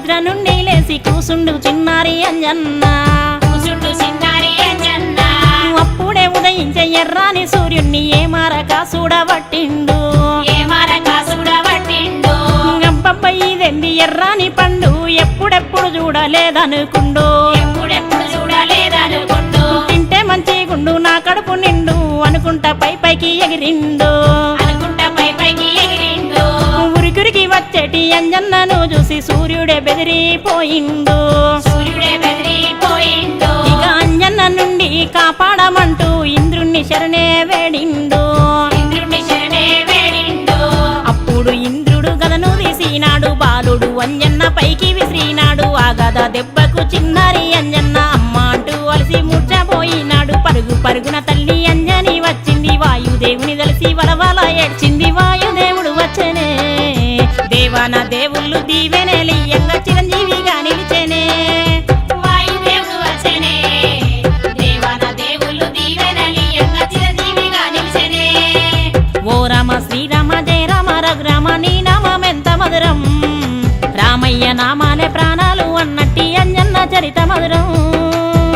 నిద్ర నుండి లేసి కూసుండు చిన్నారి అంజన్న అప్పుడే ఉదయించే ఎర్రాని సూర్యుణ్ణి ఏమారక చూడబట్టిండు గంపబ్బ ఇదెంది ఎర్రాని పండు ఎప్పుడెప్పుడు చూడలేదనుకుండు తింటే మంచి గుండు నా కడుపు నిండు అనుకుంటా పైకి ఎగిరిండు ఉరికురికి వచ్చేటి అంజన్నను చూసి సూర్యుడే బెదిరిపోయిండు ఇక అంజన్న నుండి కాపాడమంటూ ఇంద్రుణ్ణి శరణే వేడిండు అప్పుడు ఇంద్రుడు గదను తీసినాడు బాలుడు అంజన్న పైకి విసిరినాడు ఆ గద దెబ్బకు చిన్నారి అంజన్న అమ్మ అంటూ అలసి మూర్చపోయినాడు పరుగున తల్లి అంజని వచ్చింది వాయుదేవుని కలిసి వలవల ఏడ్చింది వాయుదేవుడు వచ్చనే దేవాన దేవుళ్ళు దీవెనలియంగా చిరంజీవిగా నిలిచెనే ఓ రామ శ్రీరామ జయ రామ రఘురామ నీ నామెంత మధురం రామయ్య నామాలే ప్రాణాలు అన్నట్టి అంజన్న చరిత మధురం